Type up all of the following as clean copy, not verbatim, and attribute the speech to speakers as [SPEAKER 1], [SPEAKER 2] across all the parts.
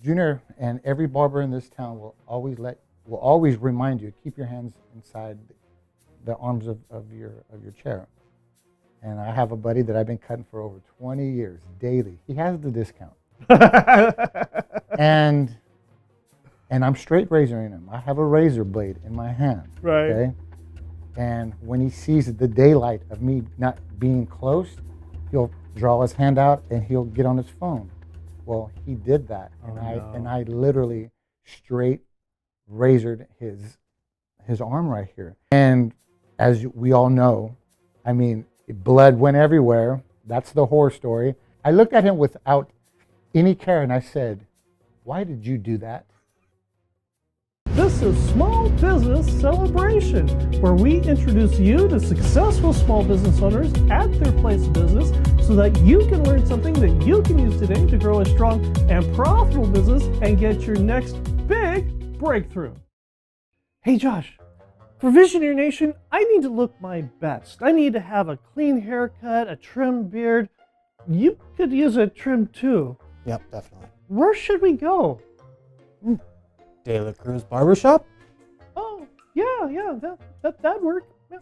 [SPEAKER 1] Junior, and every barber in this town will always remind you, keep your hands inside the arms of your chair. And I have a buddy that I've been cutting for over 20 years, daily. He has the discount. and I'm straight razoring him. I have a razor blade in my hand.
[SPEAKER 2] Right.
[SPEAKER 1] Okay? And when he sees the daylight of me not being close, he'll draw his hand out and he'll get on his phone. Well, he did that, and I literally straight razored his arm right here. And as we all know, I mean, blood went everywhere. That's the horror story. I looked at him without any care, and I said, "Why did you do that?"
[SPEAKER 2] This is Small Business Celebration, where we introduce you to successful small business owners at their place of business so that you can learn something that you can use today to grow a strong and profitable business and get your next big breakthrough. Hey Josh, for Visioneer Nation, I need to look my best. I need to have a clean haircut, a trimmed beard. You could use a trim too.
[SPEAKER 3] Yep, definitely.
[SPEAKER 2] Where should we go?
[SPEAKER 3] De La Cruz Barbershop?
[SPEAKER 2] Oh, yeah, that'd work. Yeah.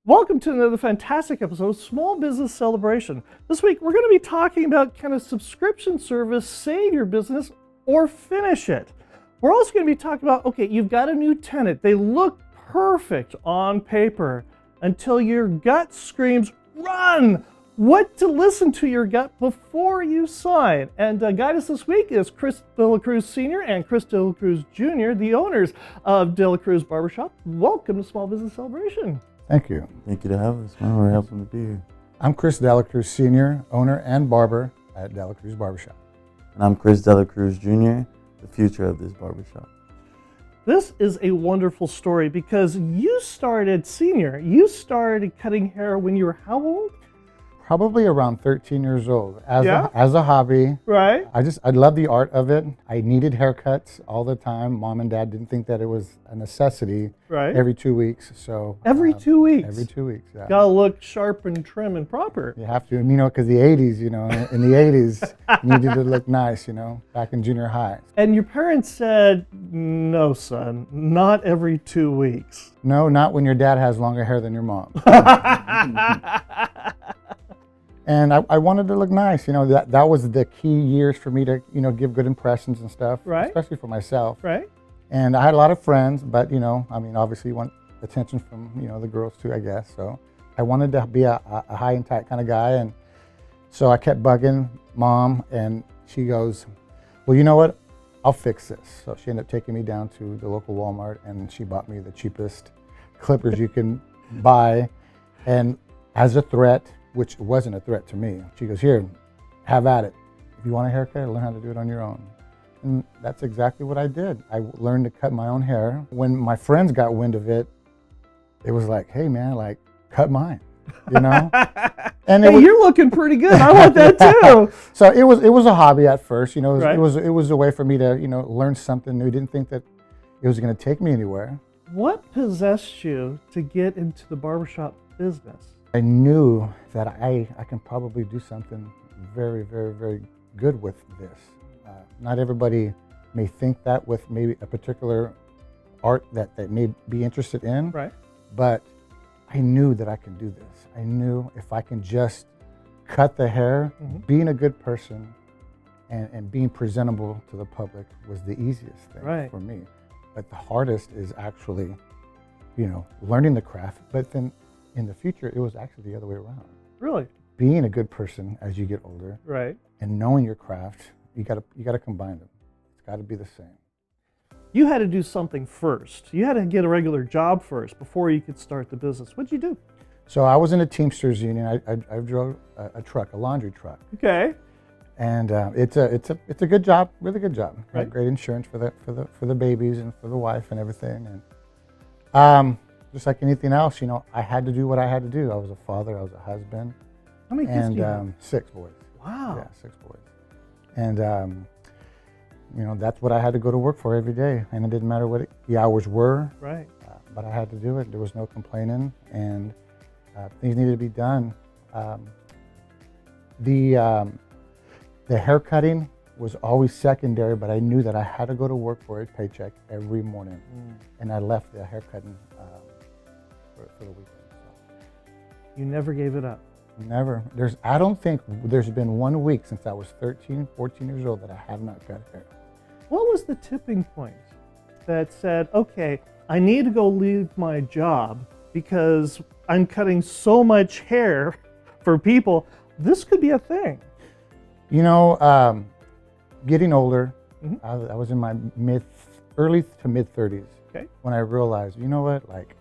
[SPEAKER 2] Welcome to another fantastic episode of Small Business Celebration. This week, we're going to be talking about can a subscription service save your business or finish it? We're also going to be talking about, okay, you've got a new tenant. They look perfect on paper until your gut screams, run! What to listen to your gut before you sign. And guide us this week is Chris De La Cruz Sr. and Chris De La Cruz Jr., the owners of De La Cruz Barbershop. Welcome to Small Business Celebration.
[SPEAKER 1] Thank you.
[SPEAKER 3] Thank you to have us, man. We're happy to be here.
[SPEAKER 1] I'm Chris De La Cruz Sr., owner and barber at De La Cruz Barbershop.
[SPEAKER 3] And I'm Chris De La Cruz Jr., the future of this barbershop.
[SPEAKER 2] This is a wonderful story because you started cutting hair when you were how old?
[SPEAKER 1] Probably around 13 years old as a hobby.
[SPEAKER 2] Right.
[SPEAKER 1] I love the art of it. I needed haircuts all the time. Mom and Dad didn't think that it was a necessity.
[SPEAKER 2] Right.
[SPEAKER 1] Every 2 weeks. So
[SPEAKER 2] every 2 weeks.
[SPEAKER 1] Every 2 weeks. Yeah.
[SPEAKER 2] Gotta look sharp and trim and proper.
[SPEAKER 1] You have to, because the 80s, in the 80s, you needed to look nice, back in junior high.
[SPEAKER 2] And your parents said, no, son, not every 2 weeks.
[SPEAKER 1] No, not when your dad has longer hair than your mom. And I wanted to look nice, that was the key years for me to, give good impressions and stuff,
[SPEAKER 2] right.
[SPEAKER 1] Especially for myself.
[SPEAKER 2] Right.
[SPEAKER 1] And I had a lot of friends, but, obviously you want attention from, the girls too, I guess. So I wanted to be a high and tight kind of guy. And so I kept bugging Mom, and she goes, well, you know what? I'll fix this. So she ended up taking me down to the local Walmart, and she bought me the cheapest clippers you can buy. And as a threat, which wasn't a threat to me, she goes, here, have at it. If you want a haircut, learn how to do it on your own. And that's exactly what I did. I learned to cut my own hair. When my friends got wind of it, it was like, hey man, cut mine, And
[SPEAKER 2] hey, you're looking pretty good. I want that too.
[SPEAKER 1] So it was a hobby at first,
[SPEAKER 2] Right.
[SPEAKER 1] It was a way for me to, learn something new. Didn't think that it was going to take me anywhere.
[SPEAKER 2] What possessed you to get into the barbershop business?
[SPEAKER 1] I knew that I can probably do something very, very, very good with this. Not everybody may think that with maybe a particular art that they may be interested in,
[SPEAKER 2] right?
[SPEAKER 1] But I knew that I could do this. I knew if I can just cut the hair, being a good person and being presentable to the public was the easiest thing for me. But the hardest is actually, learning the craft, but then in the future, it was actually the other way around.
[SPEAKER 2] Really?
[SPEAKER 1] Being a good person as you get older,
[SPEAKER 2] right,
[SPEAKER 1] and knowing your craft, you gotta combine them. It's got to be the same.
[SPEAKER 2] You had to do something first. You had to get a regular job first before you could start the business. What'd you do?
[SPEAKER 1] So I was in a Teamsters union. I drove a truck, a laundry truck.
[SPEAKER 2] Okay.
[SPEAKER 1] And it's a good job, really good job.
[SPEAKER 2] Right.
[SPEAKER 1] Had great insurance for the babies and for the wife and everything. And just like anything else, I had to do what I had to do. I was a father, I was a husband.
[SPEAKER 2] How many kids do you have?
[SPEAKER 1] 6 boys.
[SPEAKER 2] Wow.
[SPEAKER 1] Yeah, 6 boys. And that's what I had to go to work for every day. And it didn't matter what the hours were.
[SPEAKER 2] Right.
[SPEAKER 1] But I had to do it. There was no complaining, and things needed to be done. The hair cutting was always secondary, but I knew that I had to go to work for a paycheck every morning. And I left the haircutting for the weekend. So.
[SPEAKER 2] You never gave it up.
[SPEAKER 1] Never. I don't think there's been 1 week since I was 13, 14 years old that I have not cut hair.
[SPEAKER 2] What was the tipping point that said, okay, I need to go leave my job because I'm cutting so much hair for people, this could be a thing?
[SPEAKER 1] You know, getting older, I was in my early to mid 30s when I realized, you know what, like,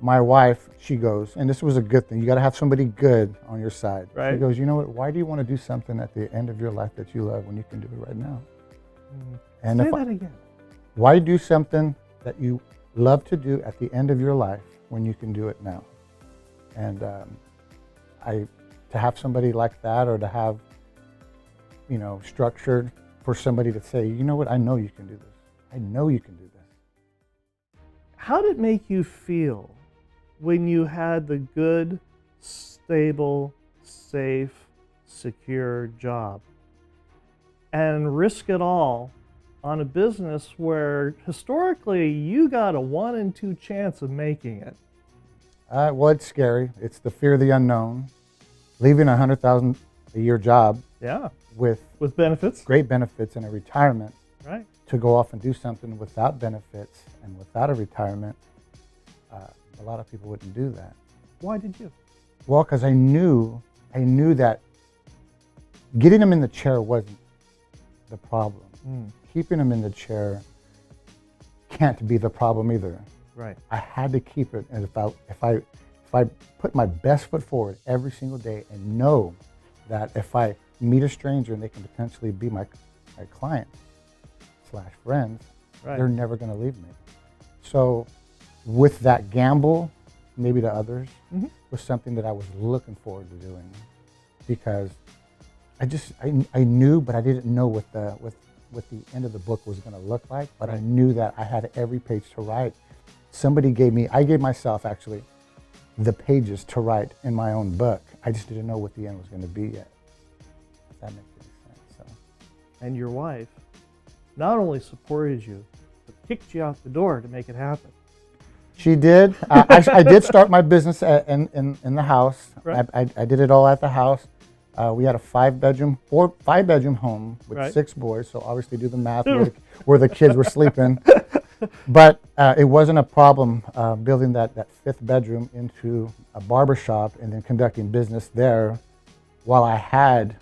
[SPEAKER 1] my wife, she goes, and this was a good thing, you got to have somebody good on your side.
[SPEAKER 2] Right.
[SPEAKER 1] She goes, you know what, why do you want to do something at the end of your life that you love when you can do it right now? And
[SPEAKER 2] Say that again.
[SPEAKER 1] Why do something that you love to do at the end of your life when you can do it now? And to have somebody like that, or to have, you know, structured for somebody to say, you know what, I know you can do this. I know you can do this.
[SPEAKER 2] How did it make you feel when you had the good, stable, safe, secure job and risk it all on a business where historically you got a 1 in 2 chance of making it?
[SPEAKER 1] Well, it's scary. It's the fear of the unknown. Leaving a $100,000 a year job, with
[SPEAKER 2] benefits,
[SPEAKER 1] great benefits, and a retirement,
[SPEAKER 2] right?
[SPEAKER 1] To go off and do something without benefits and without a retirement, a lot of people wouldn't do that.
[SPEAKER 2] Why did you?
[SPEAKER 1] Well, because I knew that getting them in the chair wasn't the problem. Keeping them in the chair can't be the problem either.
[SPEAKER 2] Right.
[SPEAKER 1] I had to keep it, and if I put my best foot forward every single day and know that if I meet a stranger and they can potentially be my client / friends, they're never going to leave me. So with that gamble, maybe to others, was something that I was looking forward to doing, because I knew, but I didn't know what the end of the book was going to look like, but I knew that I had every page to write. I gave myself actually the pages to write in my own book. I just didn't know what the end was going to be yet. If that makes any sense. So.
[SPEAKER 2] And your wife not only supported you, but kicked you out the door to make it happen.
[SPEAKER 1] She did. I did start my business in the house.
[SPEAKER 2] Right.
[SPEAKER 1] I did it all at the house. We had a 5-bedroom home with 6 boys, so obviously do the math where the kids were sleeping. But it wasn't a problem building that 5th bedroom into a barbershop and then conducting business there while I had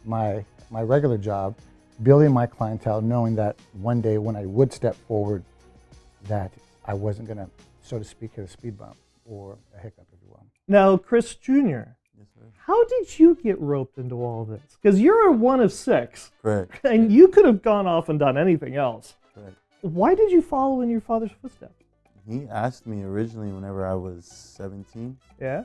[SPEAKER 1] my regular job, building my clientele, knowing that one day when I would step forward, that I wasn't going to, so to speak, hit a speed bump or a hiccup, if you will.
[SPEAKER 2] Now, Chris Jr., how did you get roped into all this? Because you're one of 6.
[SPEAKER 3] Correct.
[SPEAKER 2] And you could have gone off and done anything else.
[SPEAKER 3] Correct.
[SPEAKER 2] Why did you follow in your father's footsteps?
[SPEAKER 3] He asked me originally whenever I was 17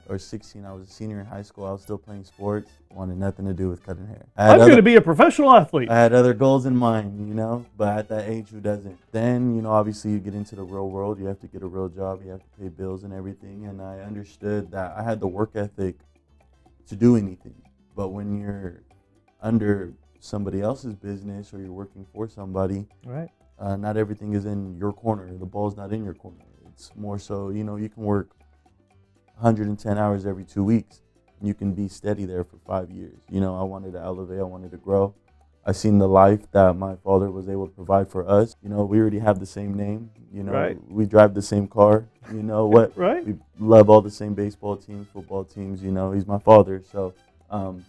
[SPEAKER 3] or 16. I was a senior in high school. I was still playing sports. Wanted nothing to do with cutting hair.
[SPEAKER 2] I'm going to be a professional athlete.
[SPEAKER 3] I had other goals in mind, you know, but at that age, who doesn't? Then, you know, obviously you get into the real world. You have to get a real job. You have to pay bills and everything. And I understood that I had the work ethic to do anything. But when you're under somebody else's business or you're working for somebody, not everything is in your corner. The ball's not in your corner. It's more so, you know, you can work 110 hours every 2 weeks. And you can be steady there for 5 years. You know, I wanted to elevate. I wanted to grow. I seen the life that my father was able to provide for us. You know, we already have the same name. You know, we drive the same car. You know what? We love all the same baseball teams, football teams. You know, he's my father. So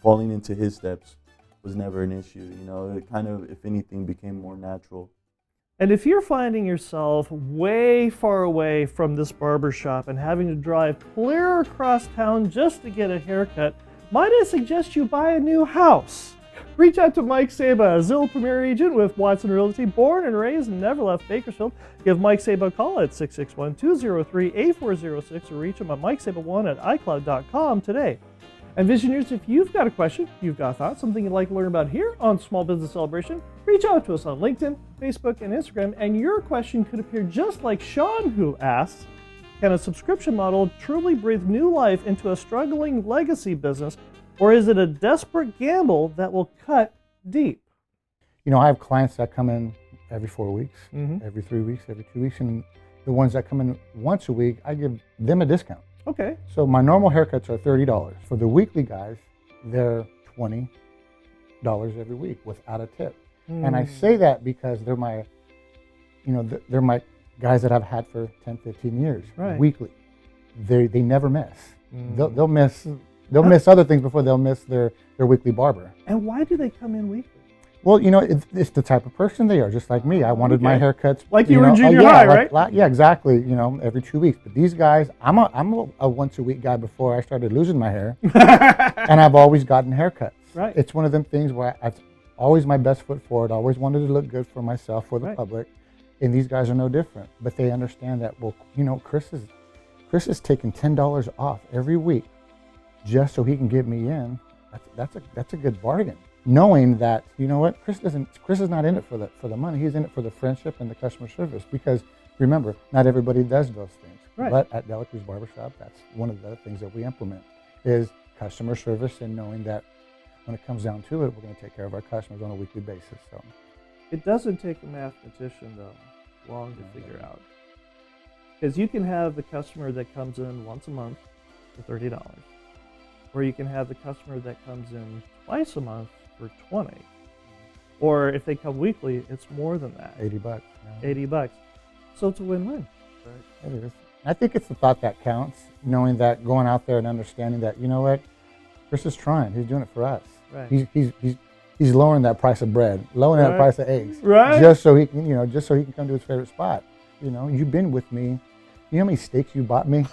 [SPEAKER 3] falling into his steps was never an issue. You know, it kind of, if anything, became more natural.
[SPEAKER 2] And if you're finding yourself way far away from this barbershop and having to drive clear across town just to get a haircut, might I suggest you buy a new house? Reach out to Mike Saba, a Zillow Premier Agent with Watson Realty, born and raised and never left Bakersfield. Give Mike Saba a call at 661-203-8406 or reach him at mikesaba1@icloud.com today. And Visioneers, if you've got a question, you've got a thought, something you'd like to learn about here on Small Business Celebration, reach out to us on LinkedIn, Facebook, and Instagram, and your question could appear just like Sean, who asks, can a subscription model truly breathe new life into a struggling legacy business, or is it a desperate gamble that will cut deep?
[SPEAKER 1] I have clients that come in every 4 weeks,
[SPEAKER 2] Mm-hmm.
[SPEAKER 1] every 3 weeks, every 2 weeks, and the ones that come in once a week, I give them a discount.
[SPEAKER 2] Okay.
[SPEAKER 1] So my normal haircuts are $30. For the weekly guys, they're $20 every week without a tip. And I say that because they're my, they're my guys that I've had for 10, 15 years,
[SPEAKER 2] Right.
[SPEAKER 1] weekly. They never miss. They'll miss other things before they'll miss their weekly barber.
[SPEAKER 2] And why do they come in weekly?
[SPEAKER 1] Well, it's the type of person they are, just like me. I wanted my haircuts
[SPEAKER 2] Like you were in junior high, right?
[SPEAKER 1] Yeah, exactly. Every 2 weeks. But these guys, I'm a once a week guy before I started losing my hair, and I've always gotten haircuts.
[SPEAKER 2] Right.
[SPEAKER 1] It's one of them things where I've always my best foot forward. Always wanted to look good for myself, for the
[SPEAKER 2] Right.
[SPEAKER 1] public, and these guys are no different. But they understand that. Well, Chris is taking $10 off every week, just so he can get me in. That's a good bargain. Knowing that, Chris is not in it for the money. He's in it for the friendship and the customer service. Because remember, not everybody does those things.
[SPEAKER 2] Right.
[SPEAKER 1] But at De La Cruz Barbershop, that's one of the things that we implement is customer service, and knowing that when it comes down to it, we're going to take care of our customers on a weekly basis. So
[SPEAKER 2] It doesn't take a mathematician, though, long to figure out. Because you can have the customer that comes in once a month for $30, or you can have the customer that comes in twice a month for $20, or if they come weekly, it's more than that,
[SPEAKER 1] $80. Yeah.
[SPEAKER 2] $80. So it's a win-win.
[SPEAKER 1] It is. I think it's the thought that counts, knowing that, going out there and understanding that, Chris is trying. He's doing it for us.
[SPEAKER 2] Right.
[SPEAKER 1] He's lowering that price of bread, lowering that price of eggs,
[SPEAKER 2] Right.
[SPEAKER 1] just so he can, come to his favorite spot. You've been with me. You know how many steaks you bought me?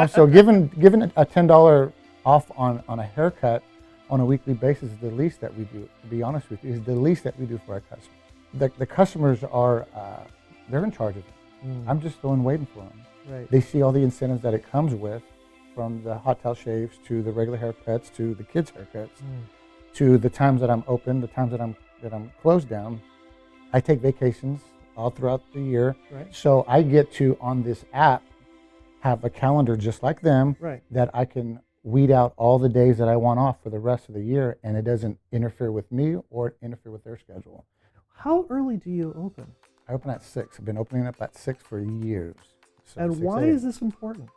[SPEAKER 1] So giving a $10 off on a haircut on a weekly basis is the least that we do. To be honest with you, is the least that we do for our customers. The customers are they're in charge of it. I'm just still waiting for them.
[SPEAKER 2] Right.
[SPEAKER 1] They see all the incentives that it comes with, from the hot tail shaves to the regular haircuts to the kids' haircuts to the times that I'm open, the times that I'm closed down. I take vacations all throughout the year,
[SPEAKER 2] Right.
[SPEAKER 1] so I get to, on this app, have a calendar just like them,
[SPEAKER 2] Right.
[SPEAKER 1] that I can weed out all the days that I want off for the rest of the year, and it doesn't interfere with me or interfere with their schedule.
[SPEAKER 2] How early do you open?
[SPEAKER 1] I open at 6. I've been opening up at 6 for years. So
[SPEAKER 2] And
[SPEAKER 1] 6
[SPEAKER 2] why
[SPEAKER 1] a.m.
[SPEAKER 2] is this important?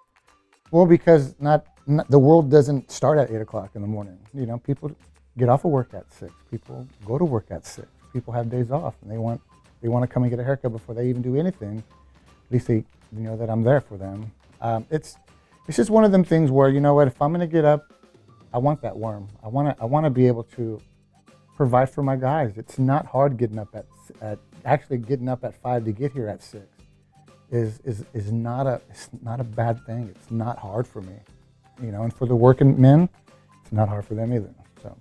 [SPEAKER 1] Well, because not the world doesn't start at 8 o'clock in the morning. People get off of work at 6. People go to work at 6. People have days off, and they want to come and get a haircut before they even do anything. At least they know that I'm there for them. It's just one of them things where, if I'm going to get up, I want that worm. I want to be able to provide for my guys. It's not hard getting up getting up at 5 to get here at 6. Is not a bad thing. It's not hard for me, and for the working men, it's not hard for them either. So.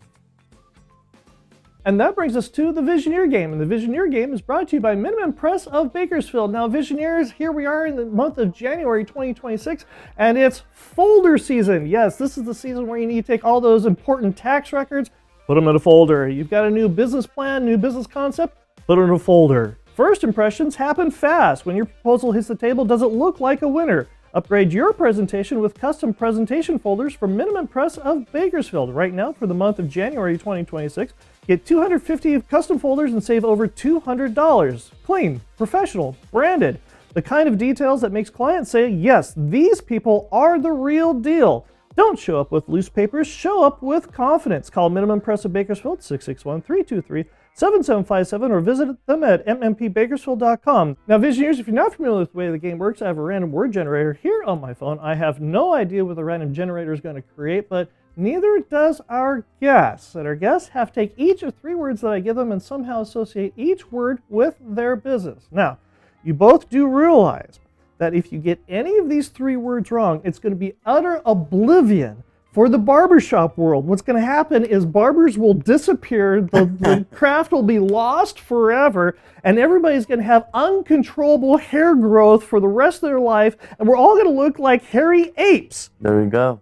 [SPEAKER 2] And that brings us to the Visioneer Game. And the Visioneer Game is brought to you by Minimum Press of Bakersfield. Now, Visioneers, here we are in the month of January 2026, and it's folder season. Yes, this is the season where you need to take all those important tax records, put them in a folder. You've got a new business plan, new business concept, put it in a folder. First impressions happen fast. When your proposal hits the table, does it look like a winner? Upgrade your presentation with custom presentation folders from Minimum Press of Bakersfield. Right now, for the month of January 2026, get 250 custom folders and save over $200. Clean, professional, branded. The kind of details that makes clients say, yes, these people are the real deal. Don't show up with loose papers, show up with confidence. Call Minimum Press of Bakersfield, 661-323-7757, or visit them at mmpbakersfield.com. Now, Visioneers, if you're not familiar with the way the game works, I have a random word generator here on my phone. I have no idea what the random generator is going to create, but neither does our guests. And our guests have to take each of 3 words that I give them and somehow associate each word with their business. Now, you both do realize that if you get any of these 3 words wrong, it's going to be utter oblivion for the barbershop world. What's going to happen is barbers will disappear, the craft will be lost forever, and everybody's going to have uncontrollable hair growth for the rest of their life, and we're all going to look like hairy apes.
[SPEAKER 3] There we go.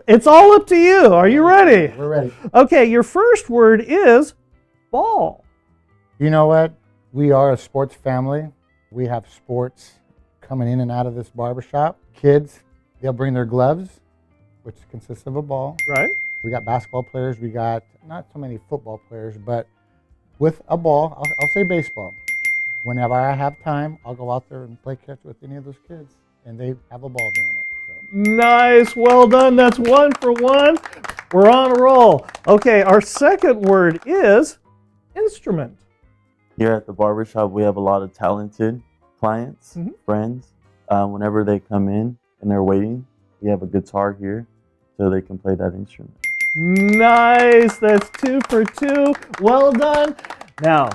[SPEAKER 2] It's all up to you. Are you ready?
[SPEAKER 1] We're ready.
[SPEAKER 2] Okay, your first word is ball.
[SPEAKER 1] You know what? We are a sports family. We have sports coming in and out of this barbershop. Kids, they'll bring their gloves, which consists of a ball.
[SPEAKER 2] Right?
[SPEAKER 1] We got basketball players. We got not so many football players, but with a ball. I'll say baseball. Whenever I have time, I'll go out there and play catch with any of those kids, and they have a ball doing it. So.
[SPEAKER 2] Nice, well done. That's 1 for 1. We're on a roll. Okay, our second word is instrument.
[SPEAKER 3] Here at the barbershop, we have a lot of talented clients, friends. Whenever they come in and they're waiting, we have a guitar here so they can play that instrument.
[SPEAKER 2] Nice, that's 2 for 2. Well done. Now,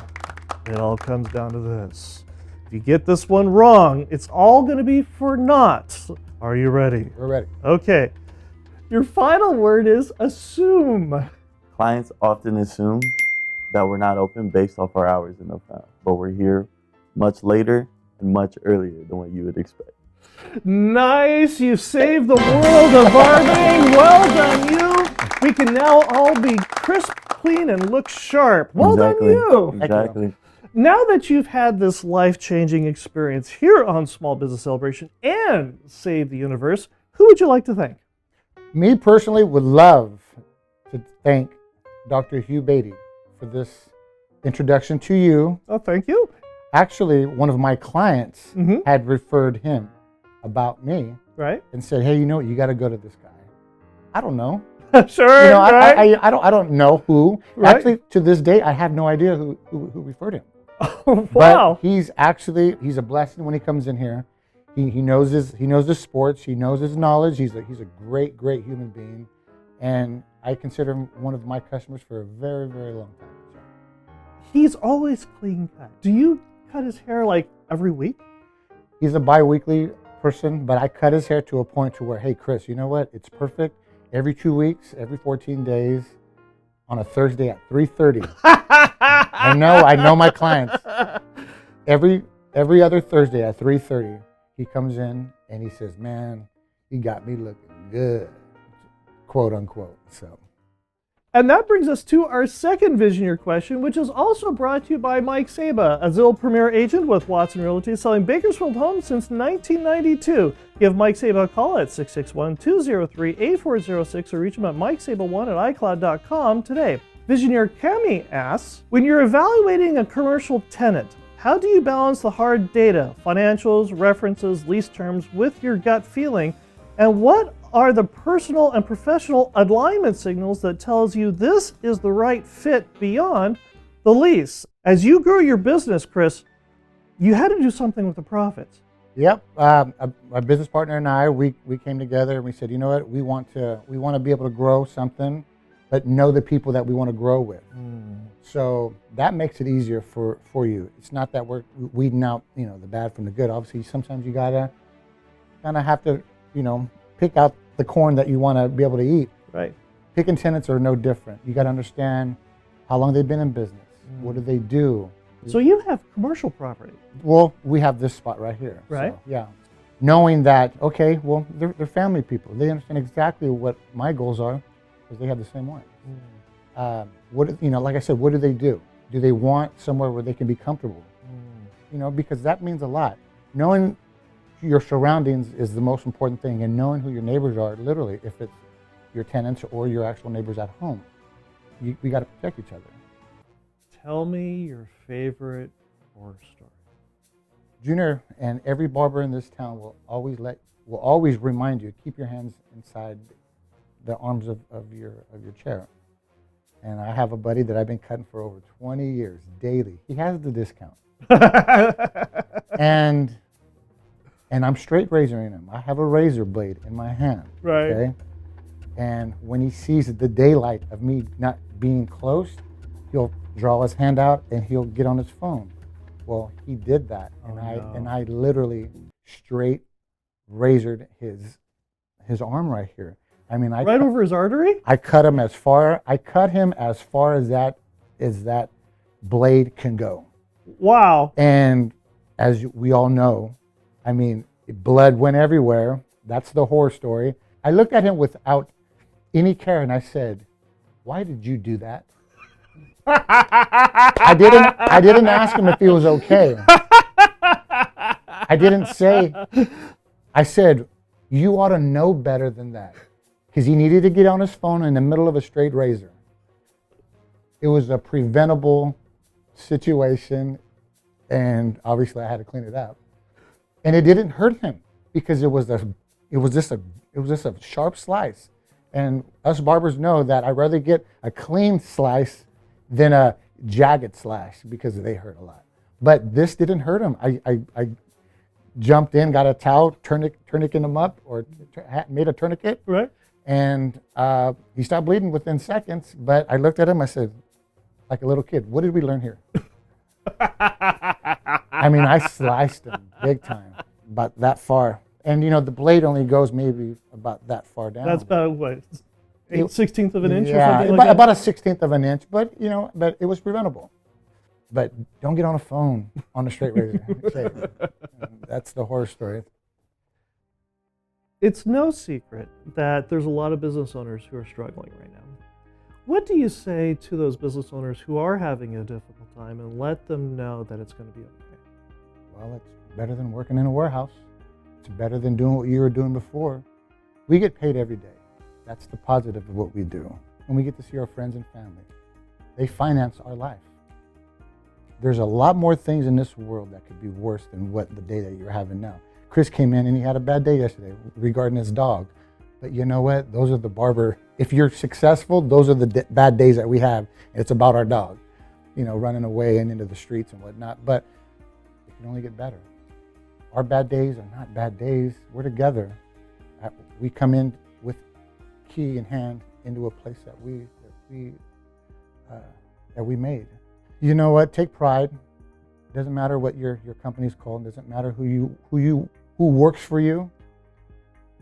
[SPEAKER 2] it all comes down to this. If you get this one wrong, it's all going to be for naught. Are you ready?
[SPEAKER 1] We're ready.
[SPEAKER 2] Okay. Your final word is assume.
[SPEAKER 3] Clients often assume that we're not open based off our hours in the front, but we're here much later and much earlier than what you would expect.
[SPEAKER 2] Nice, you saved the world of barbing. Well done, you. We can now all be crisp, clean, and look sharp. Well done, you.
[SPEAKER 3] Exactly.
[SPEAKER 2] Now that you've had this life-changing experience here on Small Business Celebration and Save the Universe, who would you like to thank?
[SPEAKER 1] Me personally would love to thank Dr. Hugh Beatty for this introduction to you.
[SPEAKER 2] Oh, thank you.
[SPEAKER 1] Actually, one of my clients had referred him about me,
[SPEAKER 2] right?
[SPEAKER 1] And said, "Hey, you know what? You got to go to this guy." I don't know.
[SPEAKER 2] Sure.
[SPEAKER 1] You know,
[SPEAKER 2] right?
[SPEAKER 1] I don't know who.
[SPEAKER 2] Right.
[SPEAKER 1] Actually, to this day, I have no idea who referred him.
[SPEAKER 2] Oh, wow.
[SPEAKER 1] But he's a blessing when he comes in here. He knows his sports. He knows his knowledge. He's a great human being, and I consider him one of my customers for a very, very long time. So.
[SPEAKER 2] He's always clean cut. Do you cut his hair like every week?
[SPEAKER 1] He's a bi-weekly person, but I cut his hair to a point to where, hey, Chris, you know what? It's perfect. Every 2 weeks, every 14 days, on a Thursday at 3:30. I know my clients. Every other Thursday at 3:30, he comes in and he says, "Man, you got me looking good," quote unquote. So.
[SPEAKER 2] And that brings us to our second Visioneer question, which is also brought to you by Mike Saba, a Zillow Premier agent with Watson Realty, selling Bakersfield homes since 1992. Give Mike Saba a call at 661-203-8406 or reach him at mikesaba1@icloud.com today. Visioneer Cami asks, when you're evaluating a commercial tenant, how do you balance the hard data, financials, references, lease terms with your gut feeling, and what are the personal and professional alignment signals that tells you this is the right fit beyond the lease? As you grow your business, Chris, you had to do something with the profits.
[SPEAKER 1] Yep, my business partner and I, we came together and we said, you know what, we want to be able to grow something, but know the people that we want to grow with. So that makes it easier for you. It's not that we're weeding out, the bad from the good. Obviously, sometimes you gotta kind of have to, pick out the corn that you want to be able to eat.
[SPEAKER 2] Right.
[SPEAKER 1] Picking tenants are no different. You got to understand how long they've been in business. What do they do?
[SPEAKER 2] So you have commercial property.
[SPEAKER 1] Well, we have this spot right here.
[SPEAKER 2] Right.
[SPEAKER 1] So, yeah. Knowing that, okay, well, they're family people. They understand exactly what my goals are because they have the same one. Like I said, what do they do? Do they want somewhere where they can be comfortable? Because that means a lot. Knowing your surroundings is the most important thing, and knowing who your neighbors are, literally, if it's your tenants or your actual neighbors at home. We got to protect each other.
[SPEAKER 2] Tell me your favorite horror story.
[SPEAKER 1] Junior and every barber in this town will always remind you, keep your hands inside the arms of your chair. And I have a buddy that I've been cutting for over 20 years, daily. He has the discount. And I'm straight razoring him. I have a razor blade in my hand.
[SPEAKER 2] Right.
[SPEAKER 1] Okay? And when he sees the daylight of me not being close, he'll draw his hand out and he'll get on his phone. Well, he did that, and I literally straight razored his arm right here. I mean,
[SPEAKER 2] over his artery.
[SPEAKER 1] I cut him as far as that blade can go.
[SPEAKER 2] Wow.
[SPEAKER 1] And as we all know, I mean, blood went everywhere. That's the horror story. I looked at him without any care and I said, "Why did you do that?" I didn't ask him if he was okay. I didn't say. I said, "You ought to know better than that," because he needed to get on his phone in the middle of a straight razor. It was a preventable situation, and obviously I had to clean it up. And it didn't hurt him because it was just a sharp slice. And us barbers know that I'd rather get a clean slice than a jagged slash because they hurt a lot. But this didn't hurt him. I jumped in, got a towel, tourniqueted him up, or made a tourniquet.
[SPEAKER 2] Right.
[SPEAKER 1] And he stopped bleeding within seconds. But I looked at him, I said, like a little kid, what did we learn here? I mean, I sliced him big time, about that far. And the blade only goes maybe about that far down.
[SPEAKER 2] That's about what, 1/16 of an inch or
[SPEAKER 1] yeah,
[SPEAKER 2] something like that?
[SPEAKER 1] about a 1/16 of an inch, but it was preventable. But don't get on a phone on a straight razor. Okay. That's the horror story.
[SPEAKER 2] It's no secret that there's a lot of business owners who are struggling right now. What do you say to those business owners who are having a difficult time and let them know that it's going to be okay?
[SPEAKER 1] Well, it's better than working in a warehouse. It's better than doing what you were doing before. We get paid every day. That's the positive of what we do. And we get to see our friends and family. They finance our life. There's a lot more things in this world that could be worse than what the day that you're having now. Chris came in and he had a bad day yesterday regarding his dog. But you know what? Those are the barber. If you're successful, those are the bad days that we have. It's about our dog, running away and into the streets and whatnot. But it can only get better. Our bad days are not bad days. We're together. We come in with key in hand into a place that we made. You know what? Take pride. It doesn't matter what your company's called. It doesn't matter who works for you.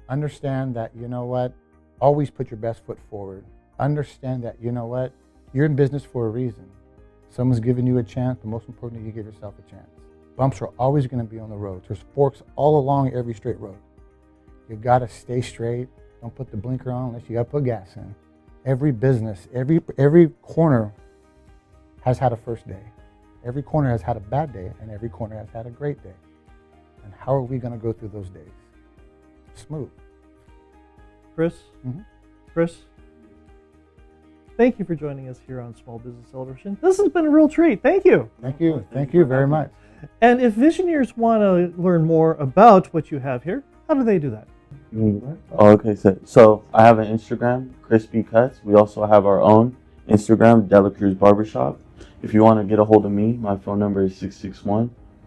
[SPEAKER 1] Understand that, always put your best foot forward. Understand that, you're in business for a reason. Someone's giving you a chance, but most importantly, you give yourself a chance. Bumps are always going to be on the road. There's forks all along every straight road. You got to stay straight. Don't put the blinker on unless you got to put gas in. Every business, every corner has had a first day. Every corner has had a bad day, and every corner has had a great day. And how are we going to go through those days? Smooth.
[SPEAKER 2] Chris?
[SPEAKER 1] Mm-hmm.
[SPEAKER 2] Chris? Thank you for joining us here on Small Business Celebration. This has been a real treat. Thank you.
[SPEAKER 1] Thank you. Thank you very much.
[SPEAKER 2] And if Visioneers want to learn more about what you have here, how do they do that?
[SPEAKER 3] Okay, so I have an Instagram, Crispy Cuts. We also have our own Instagram, De La Cruz Barbershop. If you want to get a hold of me, my phone number is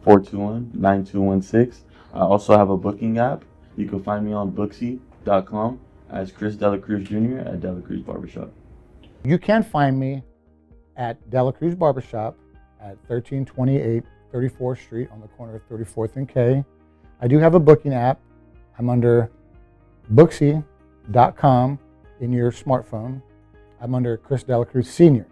[SPEAKER 3] 661-421-9216. I also have a booking app. You can find me on Booksy.com as Chris De La Cruz Jr. at De La Cruz Barbershop.
[SPEAKER 1] You can find me at De La Cruz Barbershop at 1328 34th Street on the corner of 34th and K. I do have a booking app. I'm under Booksy.com in your smartphone. I'm under Chris De La Cruz Sr.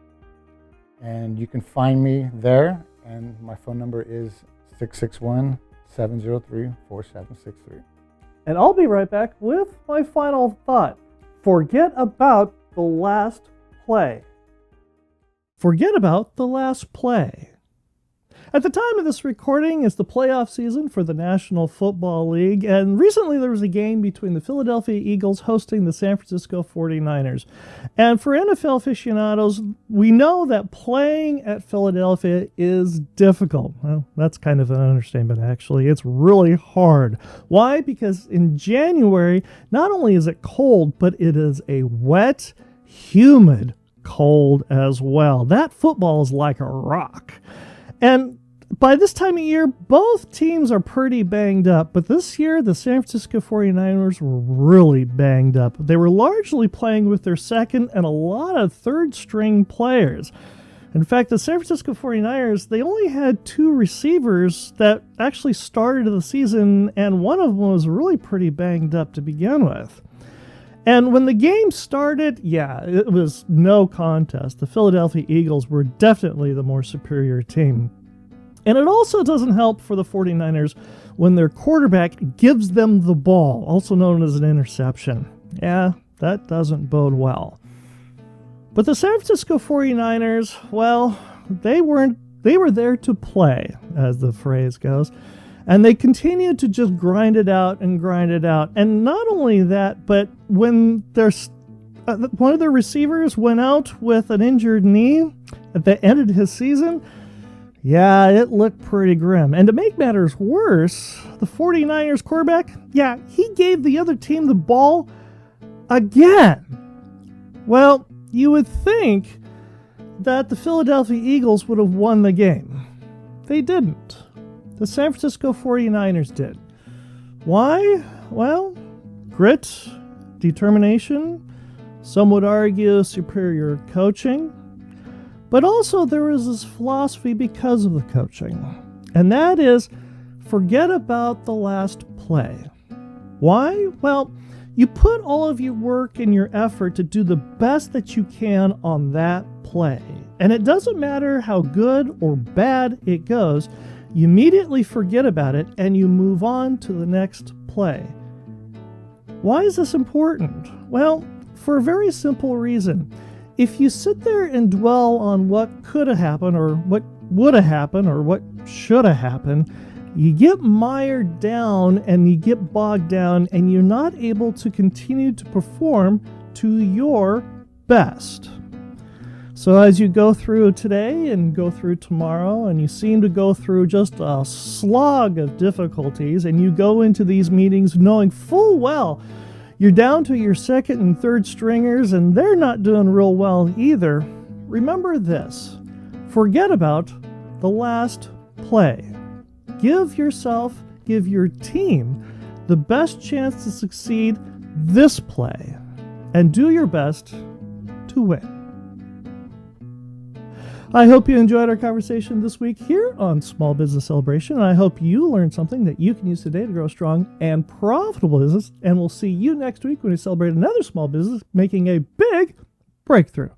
[SPEAKER 1] And you can find me there, and my phone number is 661-703-4763.
[SPEAKER 2] And I'll be right back with my final thought. Forget about the last play. Forget about the last play. At the time of this recording is the playoff season for the National Football League, and recently there was a game between the Philadelphia Eagles hosting the San Francisco 49ers. And for NFL aficionados, we know that playing at Philadelphia is difficult. Well, that's kind of an understatement, actually. It's really hard. Why? Because in January, not only is it cold, but it is a wet, humid cold as well. That football is like a rock. And by this time of year, both teams are pretty banged up. But this year, the San Francisco 49ers were really banged up. They were largely playing with their second and a lot of third-string players. In fact, the San Francisco 49ers, they only had 2 receivers that actually started the season, and one of them was really pretty banged up to begin with. And when the game started, it was no contest. The Philadelphia Eagles were definitely the more superior team. And it also doesn't help for the 49ers when their quarterback gives them the ball, also known as an interception. Yeah, that doesn't bode well. But the San Francisco 49ers, well, they were there to play, as the phrase goes. And they continued to just grind it out. And not only that, but when one of their receivers went out with an injured knee that ended his season, Yeah, it looked pretty grim. And to make matters worse, the 49ers quarterback, yeah, he gave the other team the ball again. Well, you would think that the Philadelphia Eagles would have won the game. They didn't. The San Francisco 49ers did. Why? Well, grit, determination, some would argue superior coaching, but also there was this philosophy because of the coaching, and that is forget about the last play. Why? Well, you put all of your work and your effort to do the best that you can on that play, and it doesn't matter how good or bad it goes, you immediately forget about it and you move on to the next play. Why is this important? Well, for a very simple reason. If you sit there and dwell on what could have happened or what would have happened or what should have happened, you get mired down and you get bogged down and you're not able to continue to perform to your best. So as you go through today and go through tomorrow and you seem to go through just a slog of difficulties and you go into these meetings knowing full well you're down to your second and third stringers and they're not doing real well either, remember this. Forget about the last play. Give your team the best chance to succeed this play and do your best to win. I hope you enjoyed our conversation this week here on Small Business Celebration, and I hope you learned something that you can use today to grow a strong and profitable business, and we'll see you next week when we celebrate another small business making a big breakthrough.